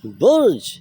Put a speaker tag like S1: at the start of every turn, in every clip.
S1: برج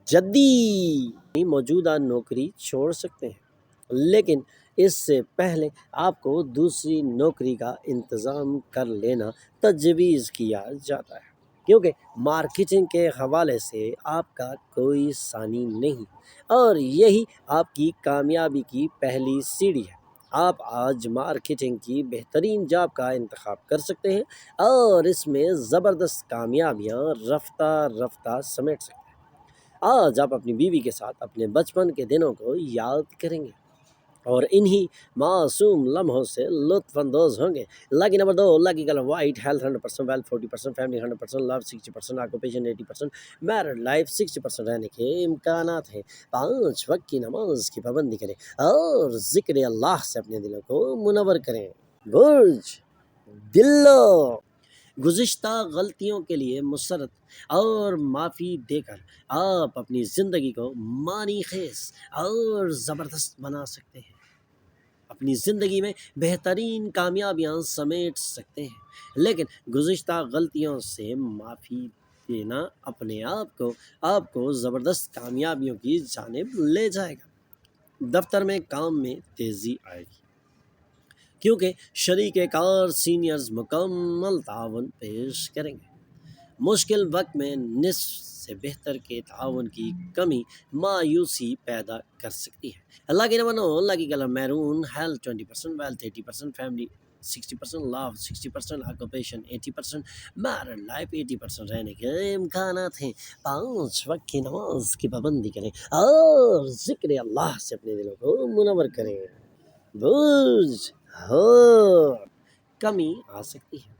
S1: جدی موجودہ نوکری چھوڑ سکتے ہیں، لیکن اس سے پہلے آپ کو دوسری نوکری کا انتظام کر لینا تجویز کیا جاتا ہے، کیونکہ مارکیٹنگ کے حوالے سے آپ کا کوئی ثانی نہیں، اور یہی آپ کی کامیابی کی پہلی سیڑھی ہے۔ آپ آج مارکیٹنگ کی بہترین جاب کا انتخاب کر سکتے ہیں اور اس میں زبردست کامیابیاں رفتہ رفتہ سمیٹ سکتے ہیں۔ آج آپ اپنی بیوی کے ساتھ اپنے بچپن کے دنوں کو یاد کریں گے اور انہی معصوم لمحوں سے لطف اندوز ہوں گے۔ Lucky number 2، lucky colour white, health 100%، wealth 40%، family 100%، love 60%، occupation 80%، married life 60% رہنے کے امکانات ہیں۔ 5 وقت کی نماز کی پابندی کریں اور ذکر اللہ سے اپنے دلوں کو منور کریں۔ برج دلو گزشتہ غلطیوں کے لیے مسرت اور معافی دے کر آپ اپنی زندگی کو معنی خیز اور زبردست بنا سکتے ہیں، اپنی زندگی میں بہترین کامیابیاں سمیٹ سکتے ہیں، لیکن گزشتہ غلطیوں سے معافی دینا اپنے آپ کو زبردست کامیابیوں کی جانب لے جائے گا۔ دفتر میں کام میں تیزی آئے گی، کیونکہ شریک کار سینئرز مکمل تعاون پیش کریں گے۔ مشکل وقت میں نصف سے بہتر کے تعاون کی کمی مایوسی پیدا کر سکتی ہے۔ Lucky number 9، lucky colour maroon, health 20%، wealth 80%، family 60%، love 60%، occupation 80%، married life 80% رہنے کے امکانات ہیں۔ 5 وقت کی نماز کی پابندی کریں اور ذکر اللہ سے اپنے دلوں کو منور کریں۔ برج ہو کمی آ سکتی ہے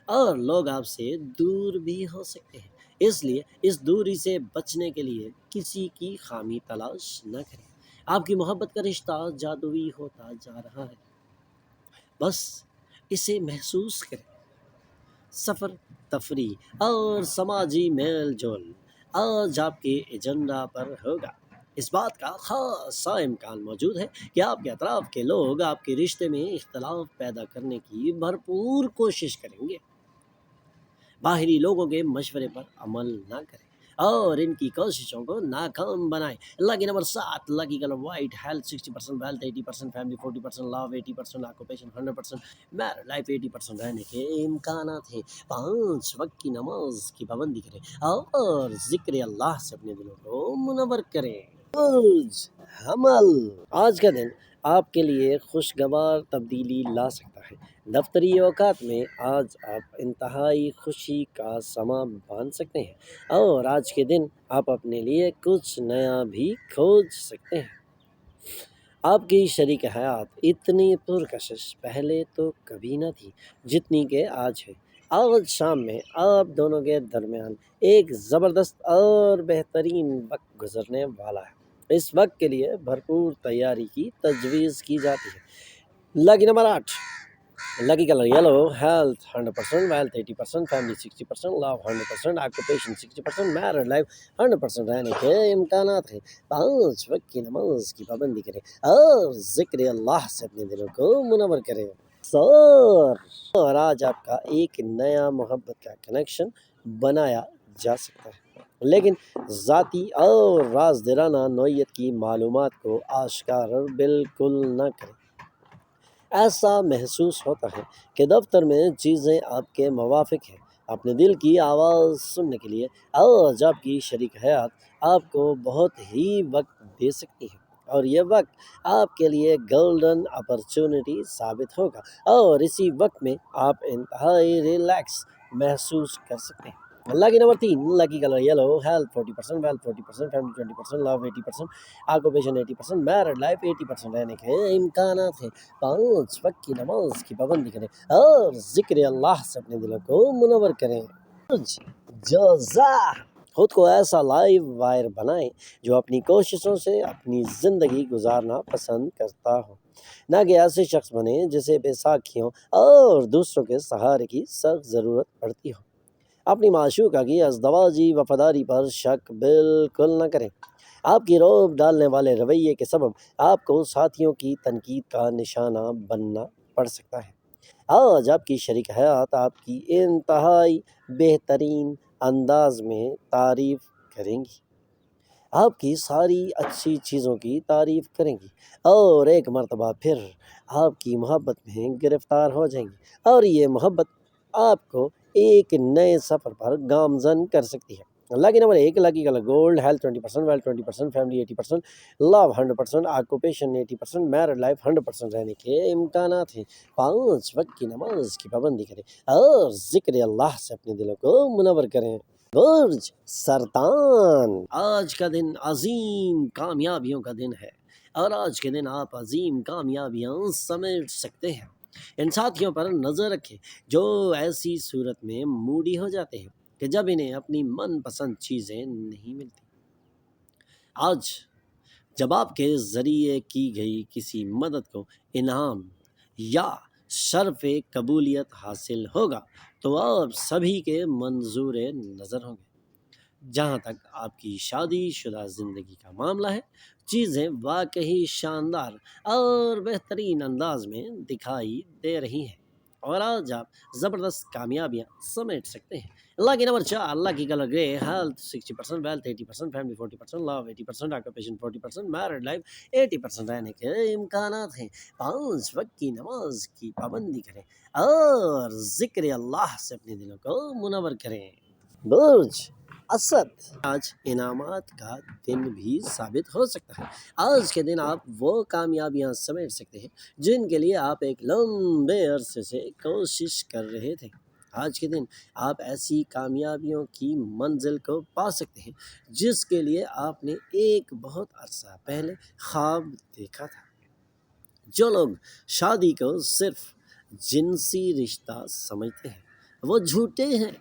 S1: اور لوگ آپ سے دور بھی ہو سکتے ہیں، اس لیے اس دوری سے بچنے کے لیے کسی کی خامی تلاش نہ کریں۔ آپ کی محبت کا رشتہ جادوئی ہوتا جا رہا ہے، بس اسے محسوس کریں۔ سفر، تفریح اور سماجی میل جول آج آپ کے ایجنڈا پر ہوگا۔ اس بات کا خاصا امکان موجود ہے کہ آپ کے اطراف کے لوگ آپ کے رشتے میں اختلاف پیدا کرنے کی بھرپور کوشش کریں گے۔ باہری لوگوں کے مشورے پر عمل نہ کریں اور ان کی کوششوں کو ناکام بنائیں۔ Lucky number 7، lucky colour white, health 60%، wealth 80%، family 40%، love 80%، occupation 100%، married life 80% رہنے کے امکانات ہیں۔ 5 وقت کی نماز کی پابندی کریں اور ذکر اللہ سے اپنے دلوں کو منور کریں۔ برج حمل آج کا دن آپ کے لیے خوشگوار تبدیلی لا سکتا ہے۔ دفتری اوقات میں آج آپ انتہائی خوشی کا سما باندھ سکتے ہیں اور آج کے دن آپ اپنے لیے کچھ نیا بھی کھوج سکتے ہیں۔ آپ کی شریک حیات اتنی پرکشش پہلے تو کبھی نہ تھی جتنی کہ آج ہے۔ آج شام میں آپ دونوں کے درمیان ایک زبردست اور بہترین وقت گزرنے والا ہے۔ اس وقت کے لیے بھرپور تیاری کی تجویز کی جاتی ہے۔ Lucky number 8، lucky colour yellow, health 100%، wealth 80%، family 60%، love 100%، occupation 60%، married life 100% رہنے کے امکانات ہیں۔ 5 وقت کی نماز کی پابندی کریں اور ذکر اللہ سے اپنے دلوں کو منور کریں۔ اور آج آپ کا ایک نیا محبت کا کنیکشن بنایا جا سکتا ہے، لیکن ذاتی اور رازدارانہ نوعیت کی معلومات کو آشکار بالکل نہ کریں۔ ایسا محسوس ہوتا ہے کہ دفتر میں چیزیں آپ کے موافق ہیں۔ اپنے دل کی آواز سننے کے لیے آج آپ کی شریک حیات آپ کو بہت ہی وقت دے سکتی ہے اور یہ وقت آپ کے لیے گولڈن اپرچونٹی ثابت ہوگا، اور اسی وقت میں آپ انتہائی ریلیکس محسوس کر سکتے ہیں۔ Lucky number 3، lucky colour yellow, health 40%، wealth 40%، family 20%، love 80%، occupation 80%، married life 80% رہنے کے امکانات ہیں۔ 5 وقت کی نماز کی پابندی کریں اور ذکر اللہ سے اپنے دلوں کو منور کریں۔ جوزا خود کو ایسا لائیو وائر بنائیں جو اپنی کوششوں سے اپنی زندگی گزارنا پسند کرتا ہو، نہ کہ ایسے شخص بنے جسے بیساکھیوں اور دوسروں کے سہارے کی سخت ضرورت پڑتی ہو۔ اپنی معشوقہ کی ازدواجی وفاداری پر شک بالکل نہ کریں۔ آپ کی روب ڈالنے والے رویے کے سبب آپ کو ساتھیوں کی تنقید کا نشانہ بننا پڑ سکتا ہے۔ آج آپ کی شریک حیات آپ کی انتہائی بہترین انداز میں تعریف کریں گی، آپ کی ساری اچھی چیزوں کی تعریف کریں گی، اور ایک مرتبہ پھر آپ کی محبت میں گرفتار ہو جائیں گی، اور یہ محبت آپ کو ایک نئے سفر پر گامزن کر سکتی ہے۔ Lucky number 1، lucky colour gold, health 20%، wealth 20%، family 80%، love 100%، occupation 80%، married life 100% رہنے کے امکانات ہیں۔ 5 وقت کی نماز کی پابندی کریں اور ذکر اللہ سے اپنے دلوں کو منور کریں۔ برج سرطان، آج کا دن عظیم کامیابیوں کا دن ہے، اور آج کے دن آپ عظیم کامیابیاں سمیٹ سکتے ہیں۔ ان ساتھیوں پر نظر رکھیں جو ایسی صورت میں موڈی ہو جاتے ہیں کہ جب انہیں اپنی من پسند چیزیں نہیں ملتی۔ آج جب آپ کے ذریعے کی گئی کسی مدد کو انعام یا شرف قبولیت حاصل ہوگا تو آپ سبھی کے منظور نظر ہوں گے۔ جہاں تک آپ کی شادی شدہ زندگی کا معاملہ ہے، چیزیں واقعی شاندار اور بہترین انداز میں دکھائی دے رہی ہیں، اور آج آپ زبردست کامیابیاں سمیٹ سکتے ہیں۔ اللہ کی نمبر 4، اللہ کی کلر گرے، health 60%، wealth 80%، family 40%، love 80%، occupation 40%، married life 80% رہنے کے امکانات ہیں۔ 5 وقت کی نماز کی پابندی کریں اور ذکر اللہ سے اپنے دلوں کو منور کریں۔ برج اسد، آج انعامات کا دن بھی ثابت ہو سکتا ہے۔ آج کے دن آپ وہ کامیابیاں سمیٹ سکتے ہیں جن کے لیے آپ ایک لمبے عرصے سے کوشش کر رہے تھے۔ آج کے دن آپ ایسی کامیابیوں کی منزل کو پا سکتے ہیں جس کے لیے آپ نے ایک بہت عرصہ پہلے خواب دیکھا تھا۔ جو لوگ شادی کو صرف جنسی رشتہ سمجھتے ہیں وہ جھوٹے ہیں،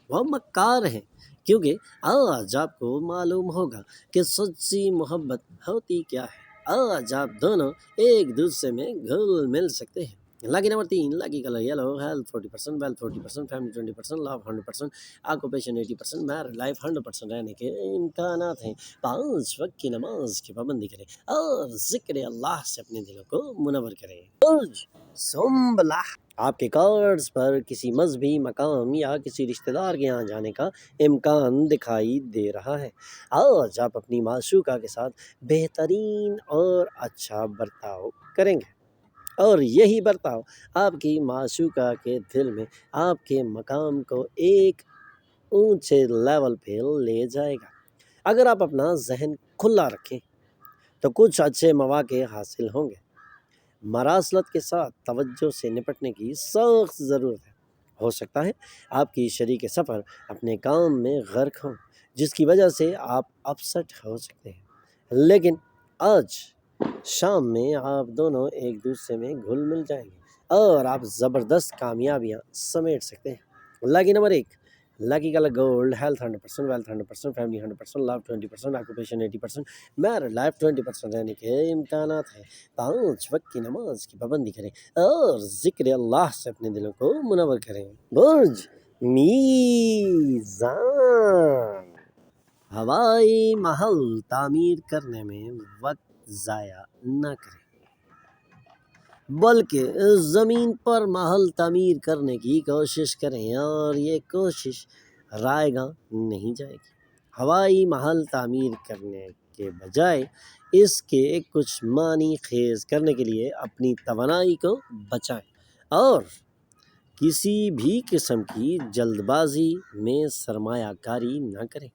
S1: وہ مکار ہیں، کیونکہ آج آپ کو معلوم ہوگا کہ سچی محبت ہوتی کیا ہے۔ آج آپ دونوں ایک دوسرے میں گھل مل سکتے ہیں۔ Lucky number 3، lucky colour yellow, health 40%، wealth 40%، family 20%، love 100%، occupation 80%، married life 100% رہنے کے امکانات ہیں۔ 5 وقت کی نماز کی پابندی کریں اور ذکر اللہ سے اپنے دلوں کو منور کریں۔ برج سنبلہ، آپ کے کارڈز پر کسی مذہبی مقام یا کسی رشتہ دار کے یہاں جانے کا امکان دکھائی دے رہا ہے۔ آج آپ اپنی معشوقہ کے ساتھ بہترین اور اچھا برتاؤ کریں گے، اور یہی برتاؤ آپ کی معشوقہ کے دل میں آپ کے مقام کو ایک اونچے لیول پہ لے جائے گا۔ اگر آپ اپنا ذہن کھلا رکھیں تو کچھ اچھے مواقع حاصل ہوں گے۔ مراسلت کے ساتھ توجہ سے نپٹنے کی سخت ضرورت ہے۔ ہو سکتا ہے آپ کی شریک سفر اپنے کام میں غرق ہوں جس کی وجہ سے آپ اپسٹ ہو سکتے ہیں، لیکن آج شام میں آپ دونوں ایک دوسرے میں گھل مل جائیں گے اور آپ زبردست کامیابیاں سمیٹ سکتے ہیں۔ Lucky number 1، lucky colour gold, health 100%، wealth 100%، family 100%، love 20%، occupation 80%، married life 20% رہنے کے امکانات ہیں۔ 5 وقت کی نماز کی پابندی کریں اور ذکر اللہ سے اپنے دلوں کو منور کریں۔ برج میزان، ہوائی محل تعمیر کرنے میں وقت ضائع نہ کریں، بلکہ زمین پر محل تعمیر کرنے کی کوشش کریں، اور یہ کوشش رائے گاں نہیں جائے گی۔ ہوائی محل تعمیر کرنے کے بجائے اس کے کچھ معنی خیز کرنے کے لیے اپنی توانائی کو بچائیں اور کسی بھی قسم کی جلد بازی میں سرمایہ کاری نہ کریں،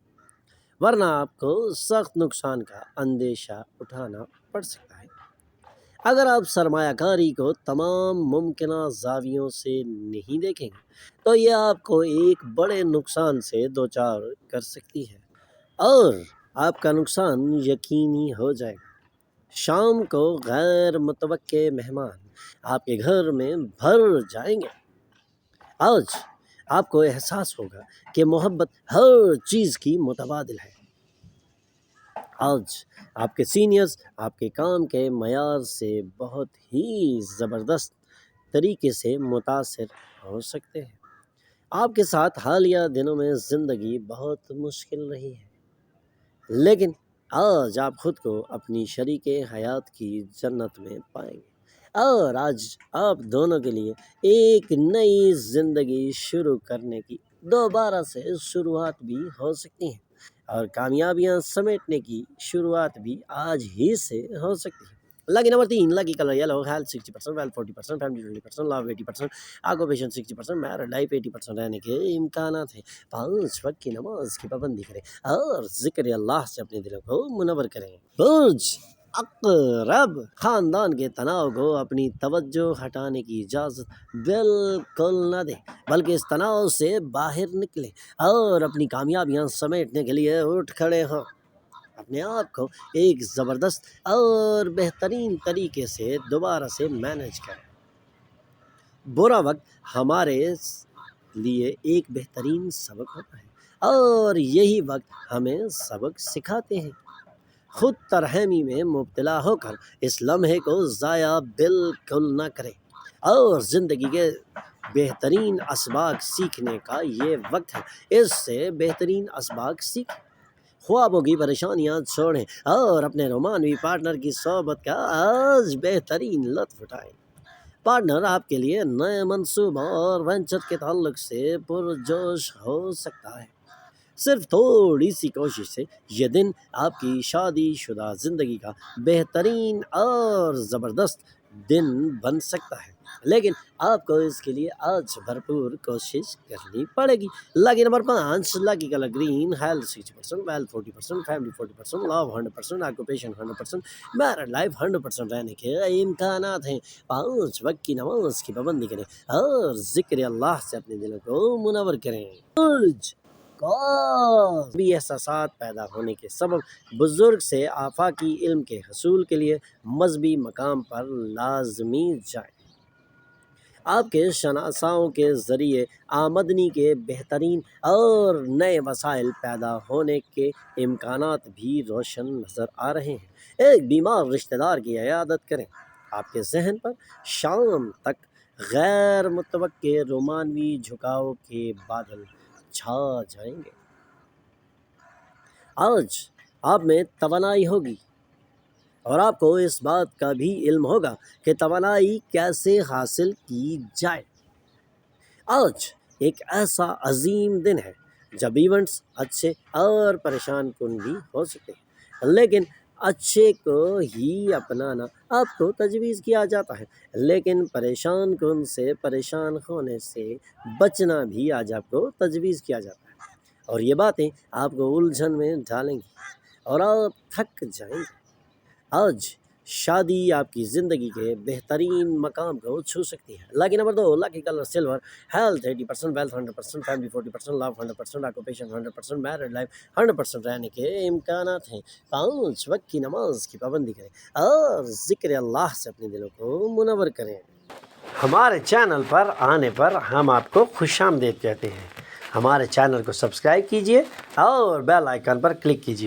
S1: ورنہ آپ کو سخت نقصان کا اندیشہ اٹھانا پڑ سکتا ہے۔ اگر آپ سرمایہ کاری کو تمام ممکنہ زاویوں سے نہیں دیکھیں گے تو یہ آپ کو ایک بڑے نقصان سے دوچار کر سکتی ہے، اور آپ کا نقصان یقینی ہو جائے گا۔ شام کو غیر متوقع مہمان آپ کے گھر میں بھر جائیں گے۔ آج آپ کو احساس ہوگا کہ محبت ہر چیز کی متبادل ہے۔ آج آپ کے سینئرز آپ کے کام کے معیار سے بہت ہی زبردست طریقے سے متاثر ہو سکتے ہیں۔ آپ کے ساتھ حالیہ دنوں میں زندگی بہت مشکل رہی ہے، لیکن آج آپ خود کو اپنی شریک حیات کی جنت میں پائیں گے، اور آج آپ دونوں کے لیے ایک نئی زندگی شروع کرنے کی دوبارہ سے شروعات بھی ہو سکتی ہیں، اور کامیابیاں سمیٹنے کی شروعات بھی آج ہی سے ہو سکتی ہے۔ Lucky number 3، lucky colour yellow, health 60%، wealth 40%، family 20%، love 80%، occupation 60%، married life 80% رہنے کے امکانات ہیں۔ 5 وقت کی نماز کی پابندی کریں اور ذکر اللہ سے اپنے دلوں کو منور کریں۔ برج عقرب، خاندان کے تناؤ کو اپنی توجہ ہٹانے کی اجازت بالکل نہ دیں، بلکہ اس تناؤ سے باہر نکلیں اور اپنی کامیابیاں سمیٹنے کے لیے اٹھ کھڑے ہوں۔ اپنے آپ کو ایک زبردست اور بہترین طریقے سے دوبارہ سے مینج کریں۔ برا وقت ہمارے لیے ایک بہترین سبق ہوتا ہے، اور یہی وقت ہمیں سبق سکھاتے ہیں۔ خود ترہمی میں مبتلا ہو کر اس لمحے کو ضائع بالکل نہ کریں، اور زندگی کے بہترین اسباق سیکھنے کا یہ وقت ہے۔ اس سے بہترین اسباق سیکھیں، خوابوں کی پریشانیاں چھوڑیں اور اپنے رومانوی پارٹنر کی صحبت کا آج بہترین لطف اٹھائیں۔ پارٹنر آپ کے لیے نئے منصوبوں اور وینچر کے تعلق سے پرجوش ہو سکتا ہے۔ صرف تھوڑی سی کوشش سے یہ دن آپ کی شادی شدہ زندگی کا بہترین اور زبردست دن بن سکتا ہے، لیکن آپ کو اس کے لیے آج بھرپور کوشش کرنی پڑے گی۔ Lucky number 5، lucky colour green, health 60%، wealth 40%، family 40%، love 100%، occupation 100%، married life 100% رہنے کے امکانات ہیں۔ 5 وقت کی نماز کی پابندی کریں اور ذکر اللہ سے اپنے دلوں کو منور کریں۔ برج بھی احساسات پیدا ہونے کے سبب بزرگ سے آفاقی علم کے حصول کے لیے مذہبی مقام پر لازمی جائیں۔ آپ کے شناساؤں کے ذریعے آمدنی کے بہترین اور نئے وسائل پیدا ہونے کے امکانات بھی روشن نظر آ رہے ہیں۔ ایک بیمار رشتہ دار کی عیادت کریں۔ آپ کے ذہن پر شام تک غیر متوقع رومانوی جھکاؤ کے بادل چھا جائیں گے۔ آج آپ میں توانائی ہوگی، اور آپ کو اس بات کا بھی علم ہوگا کہ توانائی کیسے حاصل کی جائے۔ آج ایک ایسا عظیم دن ہے جب ایونٹس اچھے اور پریشان کن بھی ہو سکتے ہیں، لیکن اچھے کو ہی اپنانا آپ کو تجویز کیا جاتا ہے، لیکن پریشان کن سے پریشان ہونے سے بچنا بھی آج آپ کو تجویز کیا جاتا ہے، اور یہ باتیں آپ کو الجھن میں ڈالیں گی اور آپ تھک جائیں گے۔ آج شادی آپ کی زندگی کے بہترین مقام کو چھو سکتی ہے۔ Lucky number 2، lucky colour silver, health 80%، wealth 100%، family 40%، love 100%، occupation 100%، married life 100% رہنے کے امکانات ہیں۔ 5 وقت کی نماز کی پابندی کریں اور ذکر اللہ سے اپنے دلوں کو منور کریں۔ ہمارے چینل پر آنے پر ہم آپ کو خوش آمدید کہتے ہیں۔ ہمارے چینل کو سبسکرائب کیجیے اور بیل آئیکن پر کلک کیجیے۔